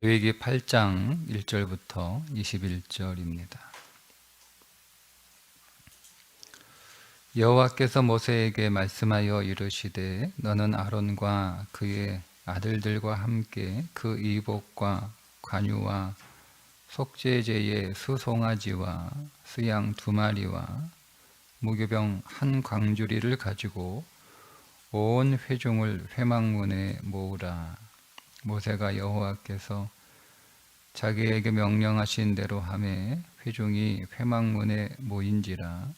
레위기 8장 1절부터 21절입니다. 여호와께서 모세에게 말씀하여 이르시되 너는 아론과 그의 아들들과 함께 그 이복과 관유와 속죄제의 수송아지와 수양 2마리와 무교병 한 광주리를 가지고 온 회중을 회막문에 모으라. 모세가 여호와께서 자기에게 명령하신 대로 하매 회중이 회막문에 모인지라.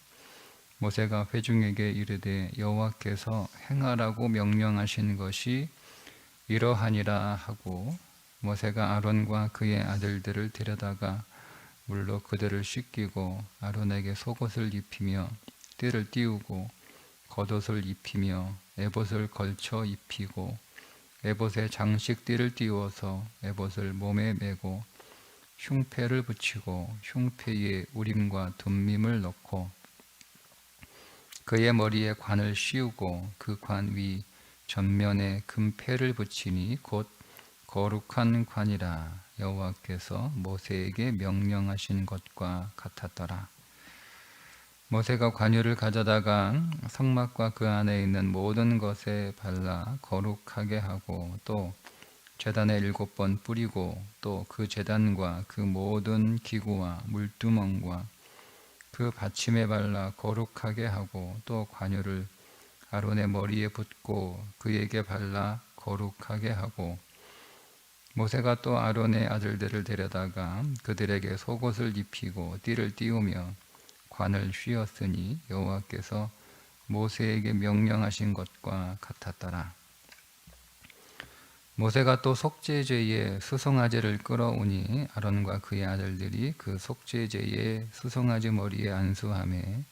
모세가 회중에게 이르되 여호와께서 행하라고 명령하신 것이 이러하니라 하고, 모세가 아론과 그의 아들들을 데려다가 물로 그들을 씻기고 아론에게 속옷을 입히며 띠를 띄우고 겉옷을 입히며 에봇을 걸쳐 입히고 에봇에 장식띠를 띄워서 에봇을 몸에 메고 흉패를 붙이고 흉패에 우림과 둠밈을 넣고 그의 머리에 관을 씌우고 그 관 위 전면에 금패를 붙이니 곧 거룩한 관이라. 여호와께서 모세에게 명령하신 것과 같았더라. 모세가 관유를 가져다가 성막과 그 안에 있는 모든 것에 발라 거룩하게 하고 또 제단에 7번 뿌리고 또 그 제단과 그 모든 기구와 물두멍과 그 받침에 발라 거룩하게 하고 또 관유를 아론의 머리에 붓고 그에게 발라 거룩하게 하고, 모세가 또 아론의 아들들을 데려다가 그들에게 속옷을 입히고 띠를 띄우며 관을 씌웠으니 여호와께서 모세에게 명령하신 것과 같았더라. 모세가 또 속죄제의 수송아지를 끌어오니 아론과 그의 아들들이 그 속죄제의 수송아지 머리에 안수하매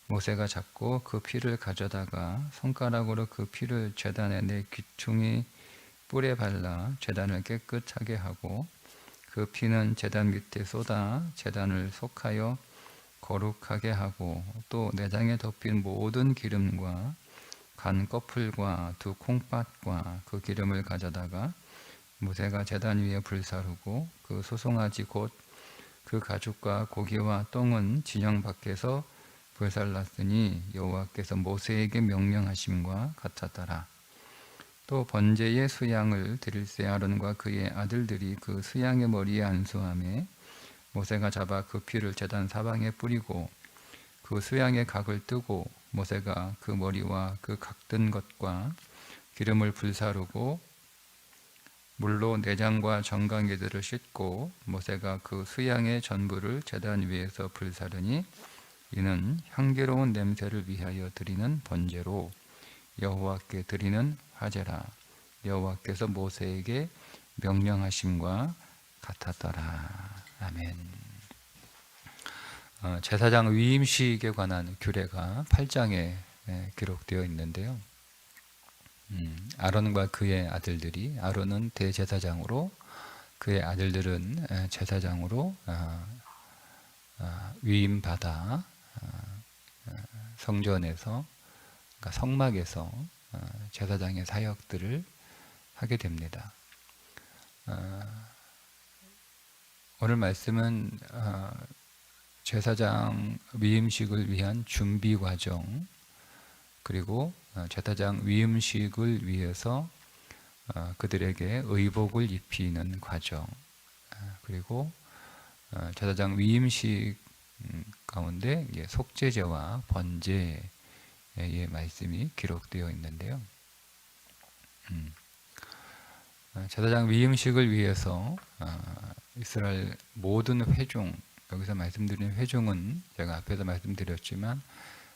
모세가 잡고 그 피를 가져다가 손가락으로 그 피를 제단의 네 귀퉁이 뿔에 발라 제단을 깨끗하게 하고 그 피는 제단 밑에 쏟아 제단을 속하여 거룩하게 하고 또 내장에 덮인 모든 기름과 간 꺼풀과 2 콩팥과 그 기름을 가져다가 모세가 제단 위에 불사르고 그 수송아지 곧 그 가죽과 고기와 똥은 진영 밖에서 불살랐으니 여호와께서 모세에게 명령하심과 같았더라. 또 번제의 수양을 드릴새 아론과 그의 아들들이 그 수양의 머리에 안수하매 모세가 잡아 그 피를 제단 사방에 뿌리고 그 수양의 각을 뜨고 모세가 그 머리와 그 각든 것과 기름을 불사르고 물로 내장과 정강이들을 씻고 모세가 그 수양의 전부를 제단 위에서 불사르니 이는 향기로운 냄새를 위하여 드리는 번제로 여호와께 드리는 화제라. 여호와께서 모세에게 명령하심과 같았더라. 아멘. 제사장 위임식에 관한 규례가 8장에 기록되어 있는데요. 아론과 그의 아들들이, 아론은 대제사장으로 그의 아들들은 제사장으로 위임받아 성전에서, 그러니까 성막에서 제사장의 사역들을 하게 됩니다. 오늘 말씀은 제사장 위임식을 위한 준비 과정, 그리고 제사장 위임식을 위해서 그들에게 의복을 입히는 과정, 그리고 제사장 위임식 가운데 속죄제와 번제의 말씀이 기록되어 있는데요. 제사장 위임식을 위해서 이스라엘 모든 회중, 여기서 말씀드리는 회중은 제가 앞에서 말씀드렸지만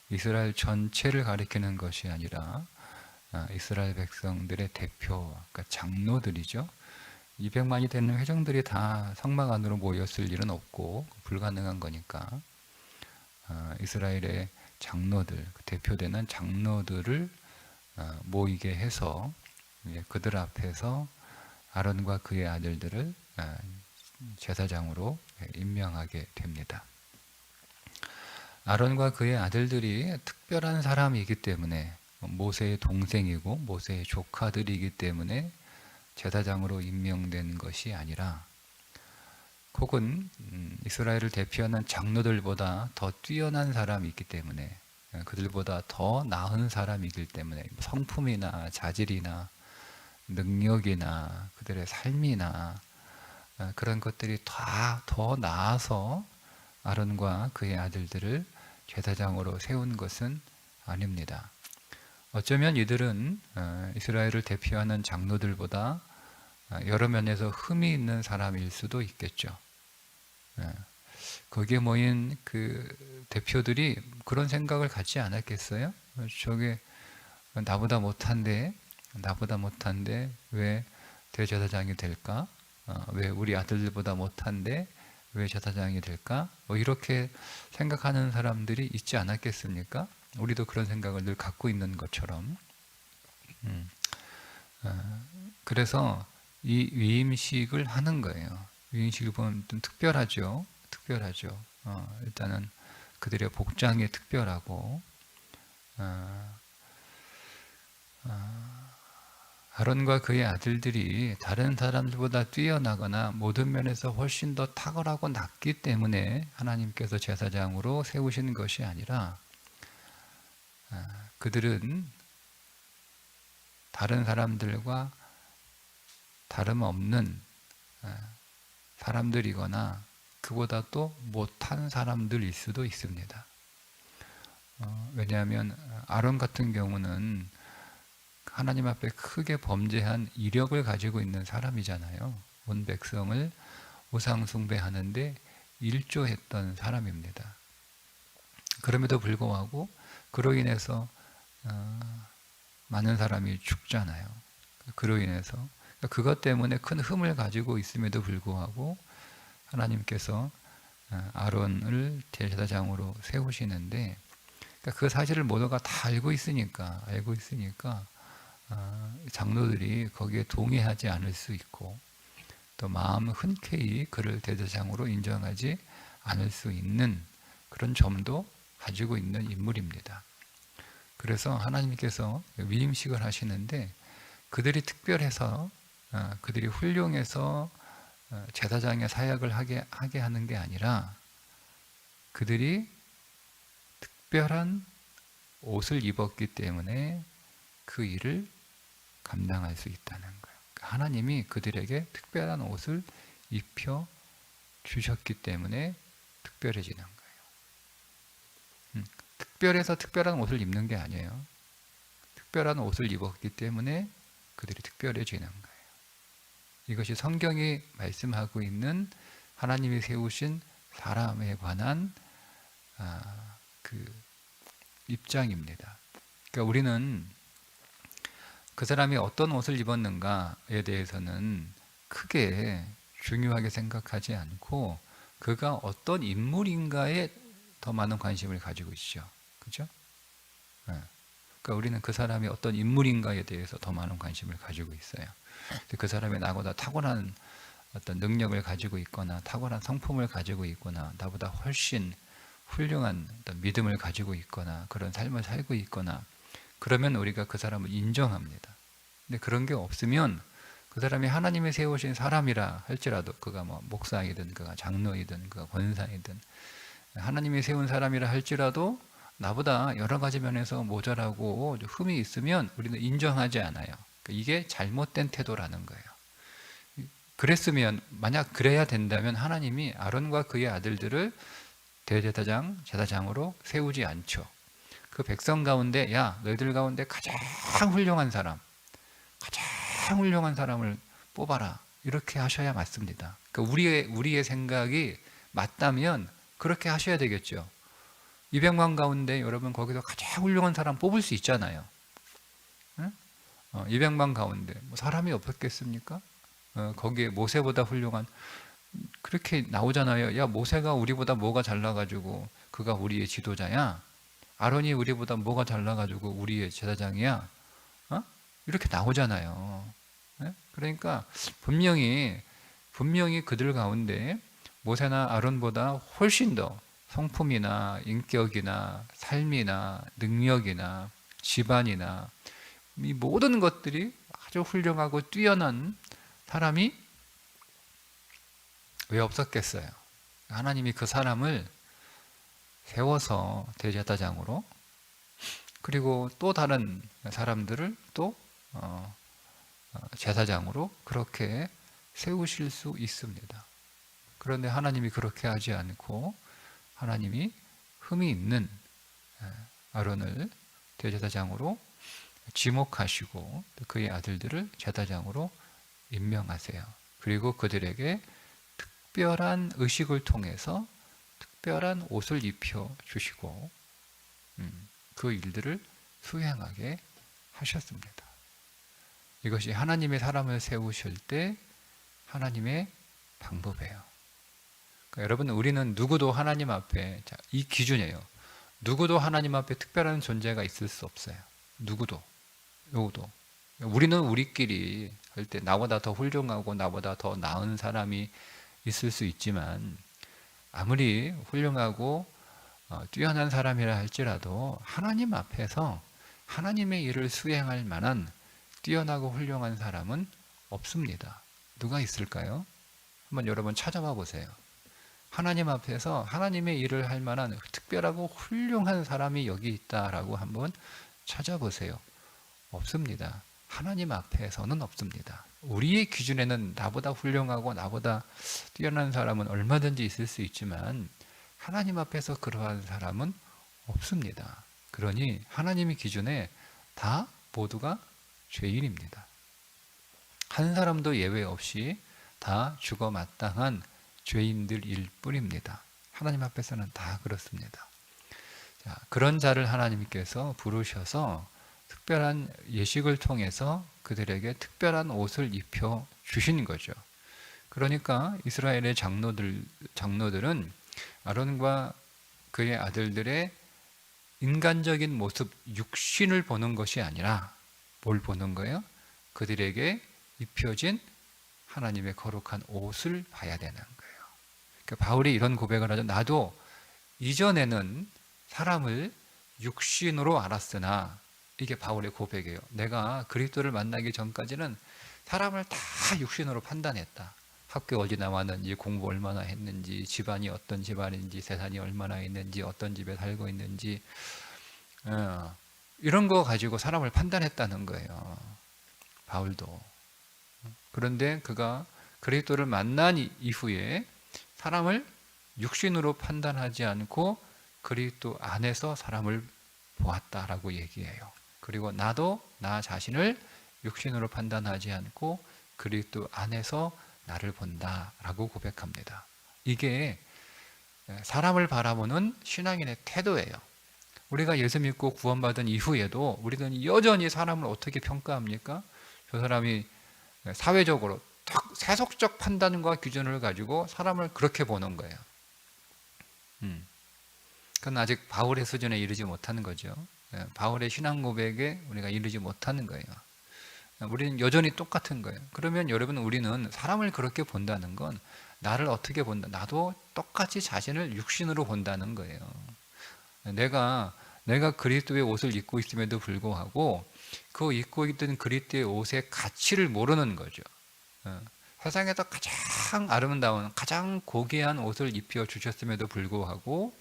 이스라엘 전체를 가리키는 것이 아니라 이스라엘 백성들의 대표, 그러니까 장로들이죠. 200만이 되는 회중들이 다 성막 안으로 모였을 일은 없고 불가능한 거니까 이스라엘의 장로들, 대표되는 장로들을 모이게 해서 그들 앞에서 아론과 그의 아들들을 제사장으로 임명하게 됩니다. 아론과 그의 아들들이 특별한 사람이기 때문에, 모세의 동생이고 모세의 조카들이기 때문에 제사장으로 임명된 것이 아니라, 혹은 이스라엘을 대표하는 장로들보다 더 뛰어난 사람이 있기 때문에, 그들보다 더 나은 사람이기 때문에, 성품이나 자질이나 능력이나 그들의 삶이나 그런 것들이 다 더 나아서 아론과 그의 아들들을 제사장으로 세운 것은 아닙니다. 어쩌면 이들은 이스라엘을 대표하는 장로들보다 여러 면에서 흠이 있는 사람일 수도 있겠죠. 거기에 모인 그 대표들이 그런 생각을 갖지 않았겠어요? 저게 나보다 못한데 왜 대제사장이 될까? 왜 우리 아들들보다 못한데 왜 제사장이 될까? 뭐 이렇게 생각하는 사람들이 있지 않았겠습니까? 우리도 그런 생각을 늘 갖고 있는 것처럼. 그래서 이 위임식을 하는 거예요. 위임식을 보면 좀 특별하죠. 일단은 그들의 복장이 특별하고, 아론과 그의 아들들이 다른 사람들보다 뛰어나거나 모든 면에서 훨씬 더 탁월하고 낫기 때문에 하나님께서 제사장으로 세우신 것이 아니라, 그들은 다른 사람들과 다름없는 사람들이거나 그보다 또 못한 사람들일 수도 있습니다. 왜냐하면 아론 같은 경우는 하나님 앞에 크게 범죄한 이력을 가지고 있는 사람이잖아요. 온 백성을 우상 숭배하는데 일조했던 사람입니다. 그럼에도 불구하고 그로 인해서 많은 사람이 죽잖아요. 그로 인해서 그것 때문에 큰 흠을 가지고 있음에도 불구하고 하나님께서 아론을 제사장으로 세우시는데, 그 사실을 모두가 다 알고 있으니까 장로들이 거기에 동의하지 않을 수 있고, 또 마음 흔쾌히 그를 대제사장으로 인정하지 않을 수 있는 그런 점도 가지고 있는 인물입니다. 그래서 하나님께서 위임식을 하시는데, 그들이 특별해서 그들이 훌륭해서 제사장의 사역을 하게 하는 게 아니라, 그들이 특별한 옷을 입었기 때문에 그 일을 감당할 수 있다는 거예요. 하나님이 그들에게 특별한 옷을 입혀 주셨기 때문에 특별해지는 거예요. 특별해서 특별한 옷을 입는 게 아니에요. 특별한 옷을 입었기 때문에 그들이 특별해지는 거예요. 이것이 성경이 말씀하고 있는 하나님이 세우신 사람에 관한 그 입장입니다. 그러니까 우리는 그 사람이 어떤 옷을 입었는가에 대해서는 크게 중요하게 생각하지 않고, 그가 어떤 인물인가에 더 많은 관심을 가지고 있죠. 그렇죠? 그러니까 우리는 그 사람이 어떤 인물인가에 대해서 더 많은 관심을 가지고 있어요. 그 사람이 나보다 탁월한 어떤 능력을 가지고 있거나 탁월한 성품을 가지고 있거나 나보다 훨씬 훌륭한 어떤 믿음을 가지고 있거나 그런 삶을 살고 있거나, 그러면 우리가 그 사람을 인정합니다. 근데 그런 게 없으면 그 사람이 하나님이 세우신 사람이라 할지라도, 그가 뭐 목사이든 그가 장로이든 그가 권사이든 하나님이 세운 사람이라 할지라도 나보다 여러 가지 면에서 모자라고 흠이 있으면 우리는 인정하지 않아요. 이게 잘못된 태도라는 거예요. 그랬으면, 만약 그래야 된다면 하나님이 아론과 그의 아들들을 대제사장, 제사장으로 세우지 않죠. 그 백성 가운데, 야, 너희들 가운데 가장 훌륭한 사람을 뽑아라, 이렇게 하셔야 맞습니다. 그러니까 우리의 생각이 맞다면 그렇게 하셔야 되겠죠. 200만 가운데 여러분 거기서 가장 훌륭한 사람 뽑을 수 있잖아요. 200만 가운데 뭐 사람이 없었겠습니까? 거기에 모세보다 훌륭한, 그렇게 나오잖아요. 야, 모세가 우리보다 뭐가 잘나가지고 그가 우리의 지도자야. 아론이 우리보다 뭐가 잘나가지고 우리의 제사장이야. 이렇게 나오잖아요. 그러니까 분명히 그들 가운데 모세나 아론보다 훨씬 더 성품이나 인격이나 삶이나 능력이나 집안이나 이 모든 것들이 아주 훌륭하고 뛰어난 사람이 왜 없었겠어요? 하나님이 그 사람을 세워서 대제사장으로, 그리고 또 다른 사람들을 또 제사장으로 그렇게 세우실 수 있습니다. 그런데 하나님이 그렇게 하지 않고 하나님이 흠이 있는 아론을 대제사장으로 지목하시고 그의 아들들을 제사장으로 임명하세요. 그리고 그들에게 특별한 의식을 통해서 특별한 옷을 입혀 주시고 그 일들을 수행하게 하셨습니다. 이것이 하나님의 사람을 세우실 때 하나님의 방법이에요. 그러니까 여러분, 우리는 누구도 하나님 앞에, 이 기준이에요. 누구도 하나님 앞에 특별한 존재가 있을 수 없어요. 누구도. 우리는 우리끼리 할 때 나보다 더 훌륭하고 나보다 더 나은 사람이 있을 수 있지만, 아무리 훌륭하고 뛰어난 사람이라 할지라도 하나님 앞에서 하나님의 일을 수행할 만한 뛰어나고 훌륭한 사람은 없습니다. 누가 있을까요? 한번 여러분 찾아봐 보세요. 하나님 앞에서 하나님의 일을 할 만한 특별하고 훌륭한 사람이 여기 있다라고 한번 찾아보세요. 없습니다. 하나님 앞에서는 없습니다. 우리의 기준에는 나보다 훌륭하고 나보다 뛰어난 사람은 얼마든지 있을 수 있지만 하나님 앞에서 그러한 사람은 없습니다. 그러니 하나님의 기준에 다 모두가 죄인입니다. 한 사람도 예외 없이 다 죽어 마땅한 죄인들일 뿐입니다. 하나님 앞에서는 다 그렇습니다. 자, 그런 자를 하나님께서 부르셔서 특별한 예식을 통해서 그들에게 특별한 옷을 입혀 주신 거죠. 그러니까 이스라엘의 장로들은 아론과 그의 아들들의 인간적인 모습, 육신을 보는 것이 아니라 뭘 보는 거예요? 그들에게 입혀진 하나님의 거룩한 옷을 봐야 되는 거예요. 그러니까 바울이 이런 고백을 하죠. 나도 이전에는 사람을 육신으로 알았으나, 이게 바울의 고백이에요. 내가 그리스도를 만나기 전까지는 사람을 다 육신으로 판단했다. 학교 어디 나왔는지, 공부 얼마나 했는지, 집안이 어떤 집안인지, 재산이 얼마나 있는지, 어떤 집에 살고 있는지, 이런 거 가지고 사람을 판단했다는 거예요. 바울도. 그런데 그가 그리스도를 만난 이후에 사람을 육신으로 판단하지 않고 그리스도 안에서 사람을 보았다라고 얘기해요. 그리고 나도 나 자신을 육신으로 판단하지 않고 그리스도 안에서 나를 본다라고 고백합니다. 이게 사람을 바라보는 신앙인의 태도예요. 우리가 예수 믿고 구원받은 이후에도 우리는 여전히 사람을 어떻게 평가합니까? 저 사람이 사회적으로 세속적 판단과 기준을 가지고 사람을 그렇게 보는 거예요. 그건 아직 바울의 수준에 이르지 못하는 거죠. 바울의 신앙 고백에 우리가 이르지 못하는 거예요. 우리는 여전히 똑같은 거예요. 그러면 여러분, 우리는 사람을 그렇게 본다는 건 나를 어떻게 본다? 나도 똑같이 자신을 육신으로 본다는 거예요. 내가 그리스도의 옷을 입고 있음에도 불구하고 그 입고 있던 그리스도의 옷의 가치를 모르는 거죠. 세상에서 가장 아름다운, 가장 고귀한 옷을 입혀 주셨음에도 불구하고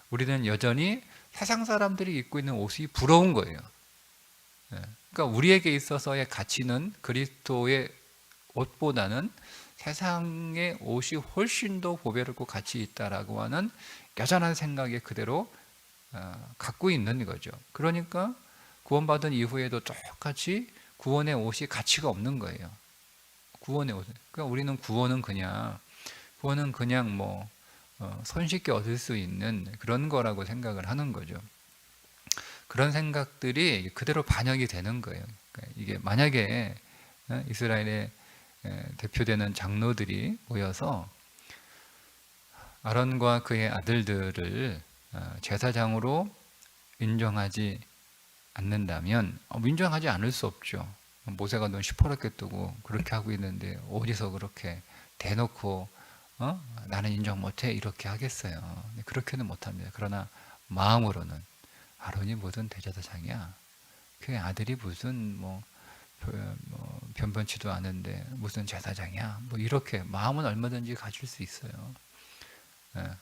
우리는 여전히 세상 사람들이 입고 있는 옷이 부러운 거예요. 그러니까 우리에게 있어서의 가치는 그리스도의 옷보다는 세상의 옷이 훨씬 더 보배롭고 가치 있다라고 하는 여전한 생각에 그대로 갖고 있는 거죠. 그러니까 구원받은 이후에도 똑같이 구원의 옷이 가치가 없는 거예요. 구원의 옷. 그러니까 우리는 구원은 그냥 뭐 손쉽게 얻을 수 있는 그런 거라고 생각을 하는 거죠. 그런 생각들이 그대로 반영이 되는 거예요. 그러니까 이게 만약에 이스라엘의 대표되는 장로들이 모여서 아론과 그의 아들들을 제사장으로 인정하지 않는다면, 인정하지 않을 수 없죠. 모세가 눈 시퍼렇게 뜨고 그렇게 하고 있는데 어디서 그렇게 대놓고 나는 인정 못해 이렇게 하겠어요. 그렇게는 못합니다. 그러나 마음으로는 아론이 무슨 대제사장이야, 그의 아들이 무슨 변변치도 않은데 무슨 제사장이야? 뭐 이렇게 마음은 얼마든지 가질 수 있어요.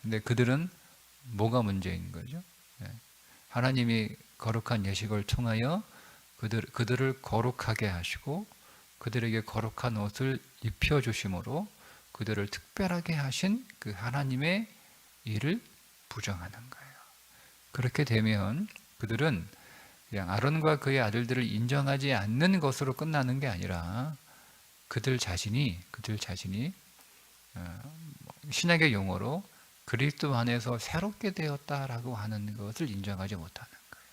근데 그들은 뭐가 문제인 거죠? 하나님이 거룩한 예식을 통하여 그들을 거룩하게 하시고 그들에게 거룩한 옷을 입혀주심으로 그들을 특별하게 하신 그 하나님의 일을 부정하는 거예요. 그렇게 되면 그들은 그냥 아론과 그의 아들들을 인정하지 않는 것으로 끝나는 게 아니라 그들 자신이 신약의 용어로 그리스도 안에서 새롭게 되었다라고 하는 것을 인정하지 못하는 거예요.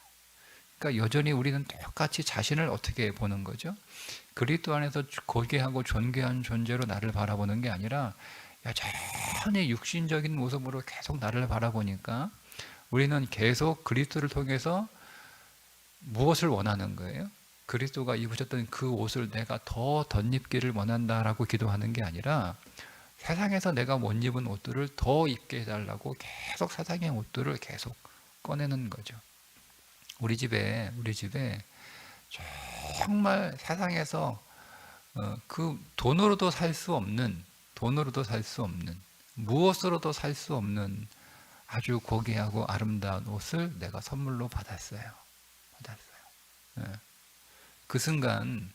그러니까 여전히 우리는 똑같이 자신을 어떻게 보는 거죠? 그리스도 안에서 고귀하고 존귀한 존재로 나를 바라보는 게 아니라 여전히 육신적인 모습으로 계속 나를 바라보니까 우리는 계속 그리스도를 통해서 무엇을 원하는 거예요? 그리스도가 입으셨던 그 옷을 내가 더 덧입기를 원한다라고 기도하는 게 아니라 세상에서 내가 못 입은 옷들을 더 입게 해달라고 계속 세상의 옷들을 계속 꺼내는 거죠. 우리 집에 정말 세상에서 그 돈으로도 살 수 없는 무엇으로도 살 수 없는 아주 고귀하고 아름다운 옷을 내가 선물로 받았어요. 그 순간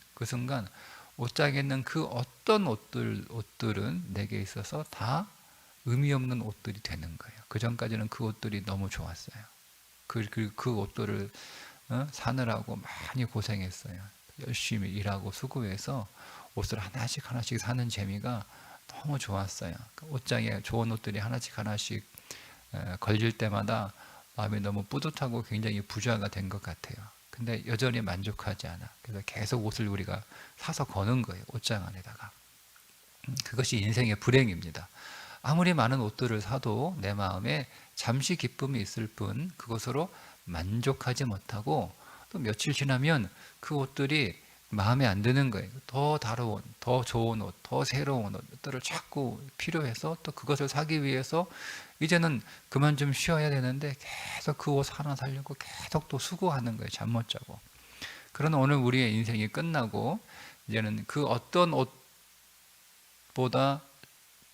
옷장에 있는 그 어떤 옷들은 내게 있어서 다 의미 없는 옷들이 되는 거예요. 그 전까지는 그 옷들이 너무 좋았어요. 그 옷들을 사느라고 많이 고생했어요. 열심히 일하고 수고해서 옷을 하나씩 사는 재미가 너무 좋았어요. 옷장에 좋은 옷들이 하나씩 걸릴 때마다 마음이 너무 뿌듯하고 굉장히 부자가 된 것 같아요. 근데 여전히 만족하지 않아. 그래서 계속 옷을 우리가 사서 거는 거예요. 옷장 안에다가. 그것이 인생의 불행입니다. 아무리 많은 옷들을 사도 내 마음에 잠시 기쁨이 있을 뿐 그것으로 만족하지 못하고 또 며칠 지나면 그 옷들이 마음에 안 드는 거예요. 더 다른, 더 좋은 옷, 더 새로운 옷들을 자꾸 필요해서 또 그것을 사기 위해서 이제는 그만 좀 쉬어야 되는데 계속 그 옷 하나 사려고 계속 또 수고하는 거예요. 잠 못 자고. 그러나 오늘 우리의 인생이 끝나고 이제는 그 어떤 옷보다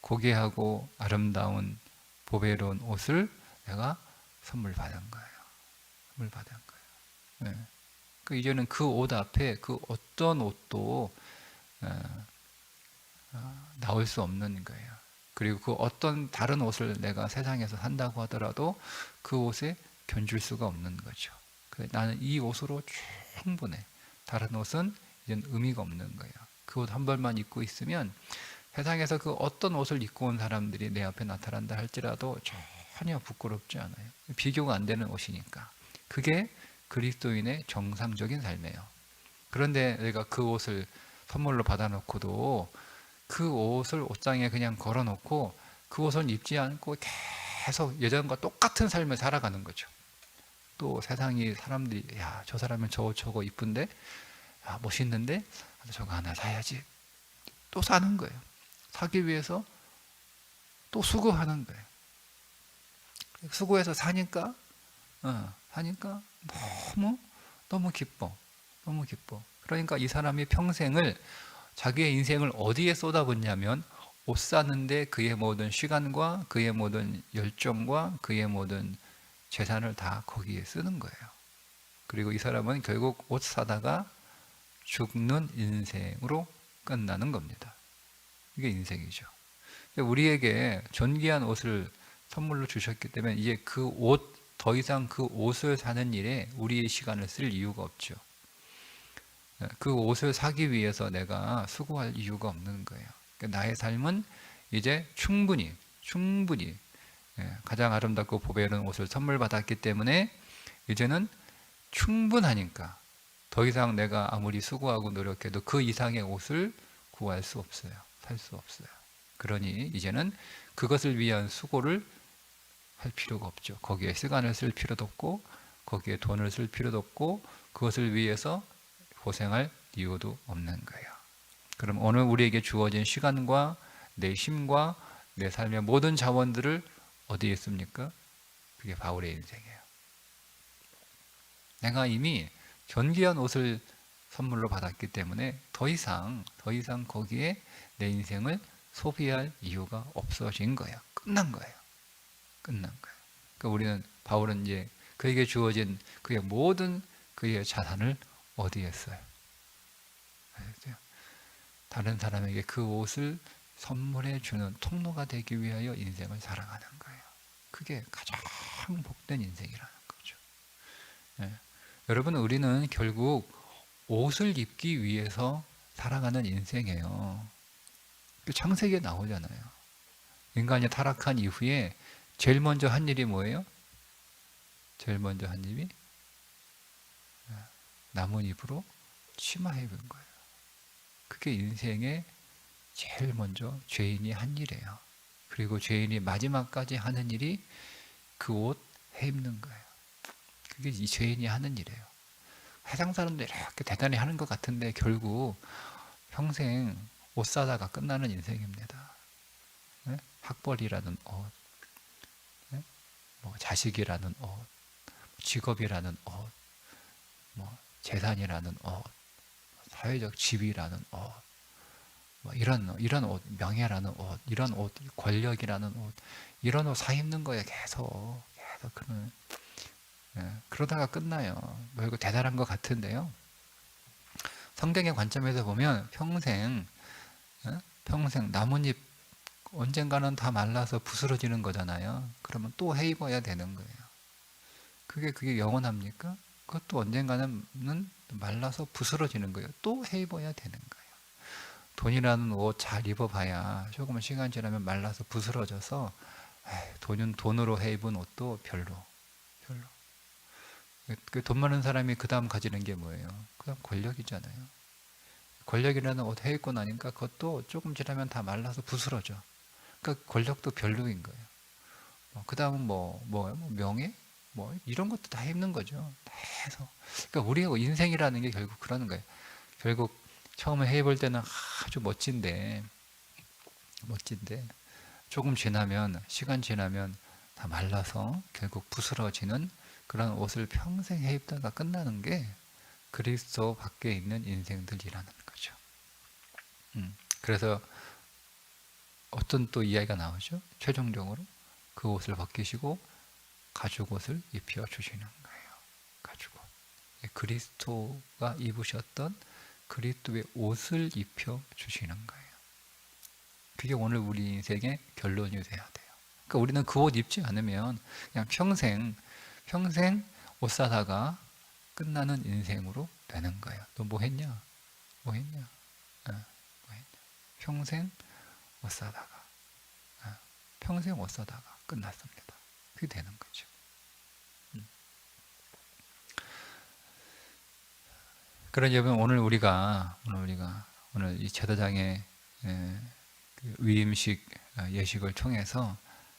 고귀하고 아름다운 보배로운 옷을 내가 선물 받은 거예요. 네. 이제는 그 옷 앞에 그 어떤 옷도 나올 수 없는 거예요. 그리고 그 어떤 다른 옷을 내가 세상에서 산다고 하더라도 그 옷에 견줄 수가 없는 거죠. 나는 이 옷으로 충분해. 다른 옷은 이제 의미가 없는 거예요. 그 옷 한 벌만 입고 있으면 세상에서 그 어떤 옷을 입고 온 사람들이 내 앞에 나타난다 할지라도 전혀 부끄럽지 않아요. 비교가 안 되는 옷이니까. 그게 그리스도인의 정상적인 삶이에요. 그런데 내가 그 옷을 선물로 받아놓고도 그 옷을 옷장에 그냥 걸어놓고 그 옷을 입지 않고 계속 예전과 똑같은 삶을 살아가는 거죠. 또 세상이 사람들이 야, 저 사람은 저거 이쁜데 야, 멋있는데 저거 하나 사야지. 또 사는 거예요. 사기 위해서 또 수고하는 거예요. 수고해서 사니까 너무 기뻐. 그러니까 이 사람이 평생을 자기의 인생을 어디에 쏟아붓냐면 옷 사는데 그의 모든 시간과 그의 모든 열정과 그의 모든 재산을 다 거기에 쓰는 거예요. 그리고 이 사람은 결국 옷 사다가 죽는 인생으로 끝나는 겁니다. 이게 인생이죠. 우리에게 존귀한 옷을 선물로 주셨기 때문에 이제 더 이상 그 옷을 사는 일에 우리의 시간을 쓸 이유가 없죠. 그 옷을 사기 위해서 내가 수고할 이유가 없는 거예요. 나의 삶은 이제 충분히 가장 아름답고 보배로운 옷을 선물 받았기 때문에 이제는 충분하니까 더 이상 내가 아무리 수고하고 노력해도 그 이상의 옷을 구할 수 없어요. 살 수 없어요. 그러니 이제는 그것을 위한 수고를 할 필요가 없죠. 거기에 시간을 쓸 필요도 없고 거기에 돈을 쓸 필요도 없고 그것을 위해서 고생할 이유도 없는 거예요. 그럼 오늘 우리에게 주어진 시간과 내 힘과 내 삶의 모든 자원들을 어디에 있습니까? 그게 바울의 인생이에요. 내가 이미 존귀한 옷을 선물로 받았기 때문에 더 이상 거기에 내 인생을 소비할 이유가 없어진 거예요. 끝난 거예요. 끝난 거예요. 그러니까 우리는 바울은 이제 그에게 주어진 그의 모든 그의 자산을 어디에 써요? 다른 사람에게 그 옷을 선물해 주는 통로가 되기 위하여 인생을 살아가는 거예요. 그게 가장 복된 인생이라는 거죠. 예. 여러분, 우리는 결국 옷을 입기 위해서 살아가는 인생이에요. 창세기에 나오잖아요. 인간이 타락한 이후에 제일 먼저 한 일이 뭐예요? 제일 먼저 한 일이 나뭇잎으로 치마 입은 거예요. 그게 인생의 제일 먼저 죄인이 한 일이에요. 그리고 죄인이 마지막까지 하는 일이 그 옷 해입는 거예요. 그게 이 죄인이 하는 일이에요. 세상 사람들이 이렇게 대단히 하는 것 같은데 결국 평생 옷 사다가 끝나는 인생입니다. 네? 학벌이라는 옷, 네? 뭐 자식이라는 옷, 직업이라는 옷, 뭐 재산이라는 옷, 사회적 지위라는 옷, 뭐 이런 옷, 명예라는 옷, 이런 옷, 권력이라는 옷, 이런 옷 사 입는 거예요. 계속 그는 그러다가 끝나요. 뭐 이거 대단한 것 같은데요. 성경의 관점에서 보면 평생 나뭇잎 언젠가는 다 말라서 부스러지는 거잖아요. 그러면 또 해 입어야 되는 거예요. 그게 영원합니까? 그것도 언젠가는 말라서 부스러지는 거예요. 또 해 입어야 되는 거예요. 돈이라는 옷 잘 입어봐야 조금 시간 지나면 말라서 부스러져서 돈으로 해 입은 옷도 별로. 그 돈 많은 사람이 그 다음 가지는 게 뭐예요? 그 다음 권력이잖아요. 권력이라는 옷 해 입고 나니까 그것도 조금 지나면 다 말라서 부스러져. 그러니까 권력도 별로인 거예요. 그 다음은 뭐 명예? 뭐 이런 것도 다 입는 거죠. 계속. 그러니까 우리의 인생이라는 게 결국 그러는 거예요. 결국 처음에 해 입을 때는 아주 멋진데 조금 지나면 시간 지나면 다 말라서 결국 부스러지는 그런 옷을 평생 해 입다가 끝나는 게 그리스도 밖에 있는 인생들이라는 거죠. 그래서 어떤 또 이야기가 나오죠? 최종적으로 그 옷을 벗기시고 가죽 옷을 입혀 주시는 거예요. 가죽 옷. 그리스도가 입으셨던 그리스도의 옷을 입혀 주시는 거예요. 그게 오늘 우리 인생의 결론이 돼야 돼요. 그러니까 우리는 그 옷 입지 않으면 그냥 평생 옷 사다가 끝나는 인생으로 되는 거예요. 너 뭐 했냐? 뭐 했냐? 평생 옷 사다가 평생 옷 사다가 끝났습니다. 그게 되는 거죠. 그러려면 오늘 이 제사장의 위임식 예식을 통해서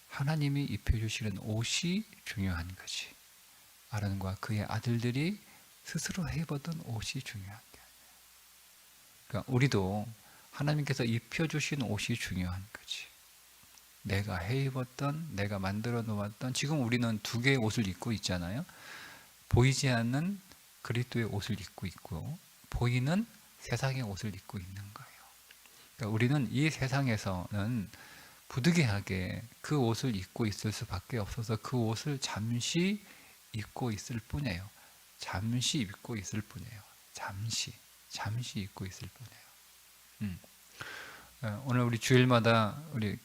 하나님이 입혀주시는 옷이 중요한 거지. 아론과 그의 아들들이 스스로 해입었던 옷이 중요한 게 아니에요. 그러니까 우리도 하나님께서 입혀주신 옷이 중요한 거지. 내가 해입었던, 내가 만들어 놓았던, 지금 우리는 두 개의 옷을 입고 있잖아요. 보이지 않는 그리스도의 옷을 입고 있고 보이는 세상의 옷을 입고 있는 거예요. 그러니까 우리는 이 세상에서는 부득이하게 그 옷을 입고 있을 수밖에 없어서 그 옷을 잠시 입고 있을 뿐이에요. 잠시 입고 있을 뿐이에요. 잠시 입고 있을 뿐이에요. 오늘 우리 주일마다 우리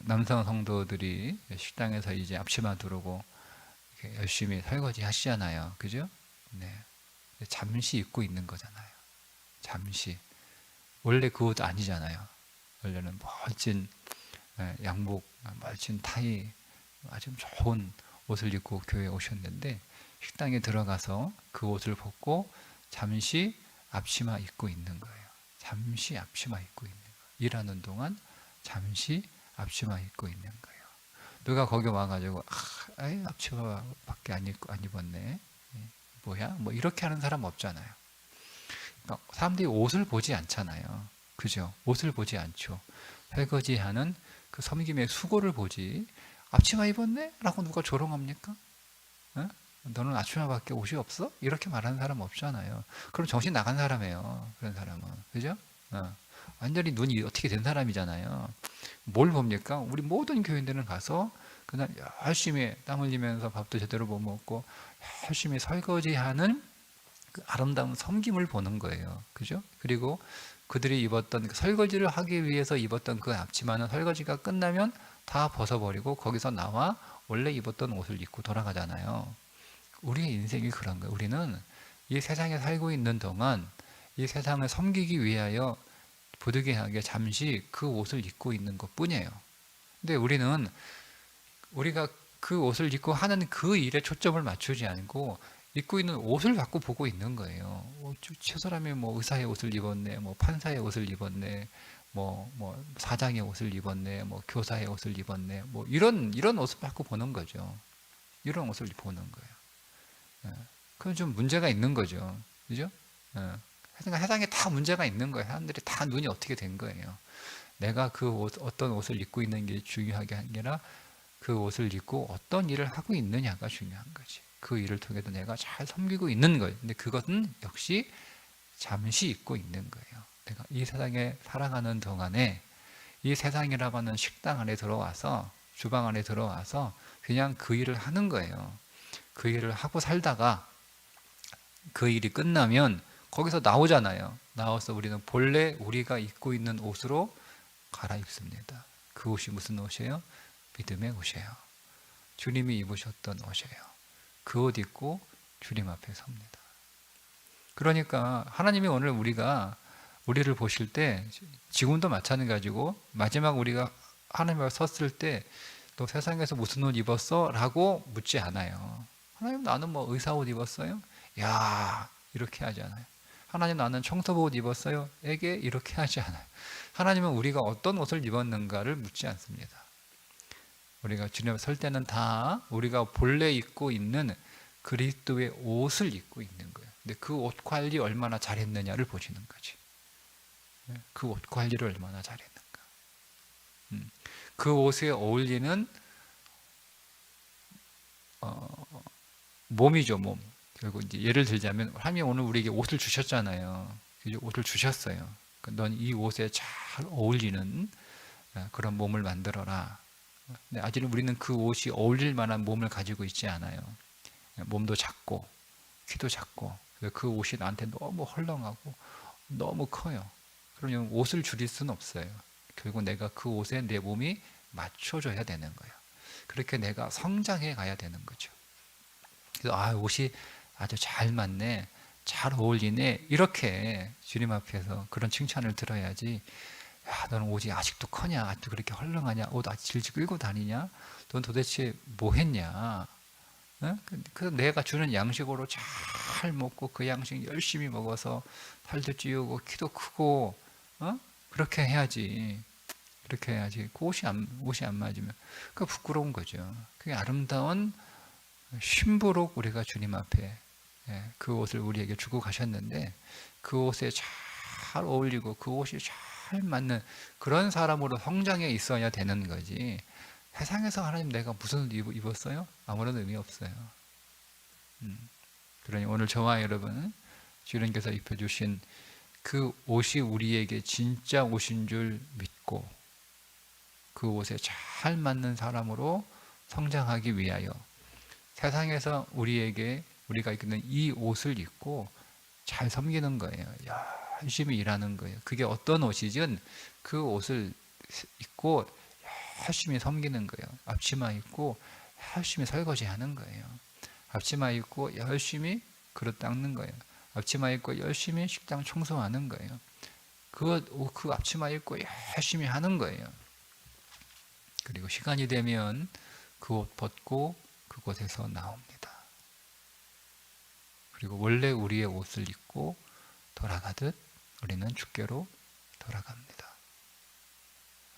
남성 성도들이 식당에서 이제 앞치마 두르고 열심히 설거지 하시잖아요. 그죠? 네. 잠시 입고 있는 거잖아요. 잠시. 원래 그 옷 아니잖아요. 원래는 멋진 양복, 멋진 타이, 아주 좋은 옷을 입고 교회에 오셨는데 식당에 들어가서 그 옷을 벗고 잠시 앞치마 입고 있는 거예요. 잠시 앞치마 입고 있는 거예요. 일하는 동안 잠시 앞치마 입고 있는 거예요. 누가 거기 와가지고 앞치마밖에 안 입었네. 뭐야? 뭐 이렇게 하는 사람 없잖아요. 그러니까 사람들이 옷을 보지 않잖아요. 그죠? 옷을 보지 않죠. 설거지하는 그 섬김의 수고를 보지. 앞치마 입었네? 라고 누가 조롱합니까? 너는 아침마밖에 옷이 없어? 이렇게 말하는 사람 없잖아요. 그럼 정신 나간 사람이에요. 그런 사람은. 그죠? 완전히 눈이 어떻게 된 사람이잖아요. 뭘 봅니까? 우리 모든 교인들은 가서 그냥 열심히 땀 흘리면서 밥도 제대로 못 먹고 열심히 설거지하는 그 아름다운 섬김을 보는 거예요. 그죠? 그리고 그들이 입었던 설거지를 하기 위해서 입었던 그 앞치마는 설거지가 끝나면 다 벗어버리고 거기서 나와 원래 입었던 옷을 입고 돌아가잖아요. 우리의 인생이 그런 거예요. 우리는 이 세상에 살고 있는 동안 이 세상을 섬기기 위하여 부득이하게 잠시 그 옷을 입고 있는 것 뿐이에요. 근데 우리가 그 옷을 입고 하는 그 일에 초점을 맞추지 않고 입고 있는 옷을 자꾸 보고 있는 거예요. 저 사람이 뭐 의사의 옷을 입었네, 뭐 판사의 옷을 입었네, 뭐 사장의 옷을 입었네, 뭐 교사의 옷을 입었네, 뭐 이런 옷을 자꾸 보는 거죠. 이런 옷을 보는 거예요. 그건 좀 문제가 있는 거죠. 그죠? 세상에 다 문제가 있는 거예요. 사람들이 다 눈이 어떻게 된 거예요. 내가 그 어떤 옷을 입고 있는 게 중요한 게 아니라 그 옷을 입고 어떤 일을 하고 있느냐가 중요한 거지. 그 일을 통해서 내가 잘 섬기고 있는 거예요. 근데 그것은 역시 잠시 입고 있는 거예요. 내가 이 세상에 살아가는 동안에 이 세상이라고 하는 식당 안에 들어와서 주방 안에 들어와서 그냥 그 일을 하는 거예요. 그 일을 하고 살다가 그 일이 끝나면 거기서 나오잖아요. 나와서 우리는 본래 우리가 입고 있는 옷으로 갈아입습니다. 그 옷이 무슨 옷이에요? 믿음의 옷이에요. 주님이 입으셨던 옷이에요. 그 옷 입고 주님 앞에 섭니다. 그러니까 하나님이 오늘 우리를 보실 때 지금도 마찬가지고 마지막 우리가 하나님 앞에 섰을 때 너 세상에서 무슨 옷 입었어? 라고 묻지 않아요. 하나님 나는 뭐 의사 옷 입었어요? 야 이렇게 하지 않아요. 하나님 나는 청소부 옷 입었어요? 에게 이렇게 하지 않아요. 하나님은 우리가 어떤 옷을 입었는가를 묻지 않습니다. 우리가 주님 앞에 설 때는 다 우리가 본래 입고 있는 그리스도의 옷을 입고 있는 거예요. 근데 그 옷 관리 얼마나 잘했느냐를 보시는 거지. 그 옷 관리를 얼마나 잘했는가. 그 옷에 어울리는 몸이죠, 몸. 결국 이제 예를 들자면 하나님이 오늘 우리에게 옷을 주셨잖아요. 옷을 주셨어요. 넌 이 옷에 잘 어울리는 그런 몸을 만들어라. 근데 아직은 우리는 그 옷이 어울릴 만한 몸을 가지고 있지 않아요. 몸도 작고 키도 작고 그 옷이 나한테 너무 헐렁하고 너무 커요. 그러면 옷을 줄일 수는 없어요. 결국 내가 그 옷에 내 몸이 맞춰줘야 되는 거예요. 그렇게 내가 성장해 가야 되는 거죠. 그래서 옷이 아주 잘 맞네, 잘 어울리네 이렇게 주님 앞에서 그런 칭찬을 들어야지. 야, 너는 옷이 아직도 커냐? 아직도 그렇게 헐렁하냐? 옷 아직 질질 끌고 다니냐? 넌 도대체 뭐 했냐? 그래서 내가 주는 양식으로 잘 먹고 그 양식 열심히 먹어서 살도 찌우고 키도 크고 그렇게 해야지. 그렇게 해야지. 그 옷이 안 맞으면 그 부끄러운 거죠. 그게 아름다운 신부로 우리가 주님 앞에 그 옷을 우리에게 주고 가셨는데 그 옷에 잘 어울리고 그 옷이 잘 맞는 그런 사람으로 성장해 있어야 되는 거지. 세상에서 하나님 내가 무슨 옷 입었어요? 아무런 의미 없어요. 그러니 오늘 저와 여러분 주님께서 입혀주신 그 옷이 우리에게 진짜 옷인 줄 믿고 그 옷에 잘 맞는 사람으로 성장하기 위하여 세상에서 우리가 입는 이 옷을 입고 잘 섬기는 거예요. 열심히 일하는 거예요. 그게 어떤 옷이든 그 옷을 입고 열심히 섬기는 거예요. 앞치마 입고 열심히 설거지하는 거예요. 앞치마 입고 열심히 그릇 닦는 거예요. 앞치마 입고 열심히 식당 청소하는 거예요. 그 앞치마 입고 열심히 하는 거예요. 그리고 시간이 되면 그 옷 벗고 그곳에서 나옵니다. 그리고 원래 우리의 옷을 입고 돌아가듯 우리는 주께로 돌아갑니다.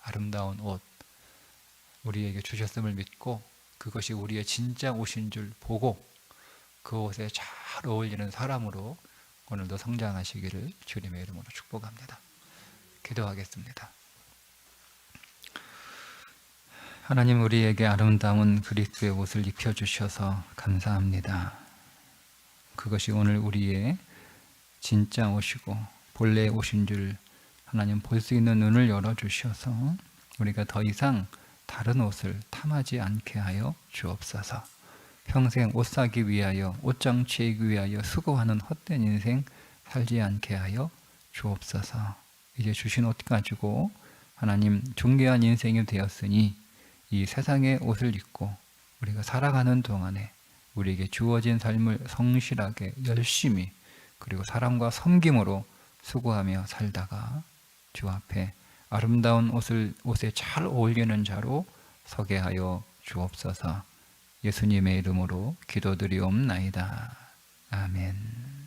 아름다운 옷 우리에게 주셨음을 믿고 그것이 우리의 진짜 옷인 줄 보고 그 옷에 잘 어울리는 사람으로 오늘도 성장하시기를 주님의 이름으로 축복합니다. 기도하겠습니다. 하나님 우리에게 아름다운 그리스도의 옷을 입혀주셔서 감사합니다. 그것이 오늘 우리의 진짜 옷이고 본래 옷인 줄 하나님 볼 수 있는 눈을 열어주셔서 우리가 더 이상 다른 옷을 탐하지 않게 하여 주옵소서. 평생 옷 사기 위하여 옷장 채우기 위하여 수고하는 헛된 인생 살지 않게 하여 주옵소서. 이제 주신 옷 가지고 하나님 존귀한 인생이 되었으니 이 세상의 옷을 입고 우리가 살아가는 동안에 우리에게 주어진 삶을 성실하게 열심히 그리고 사랑과 섬김으로 수고하며 살다가 주 앞에 아름다운 옷에 잘 어울리는 자로 서게 하여 주옵소서. 예수님의 이름으로 기도드리옵나이다. 아멘.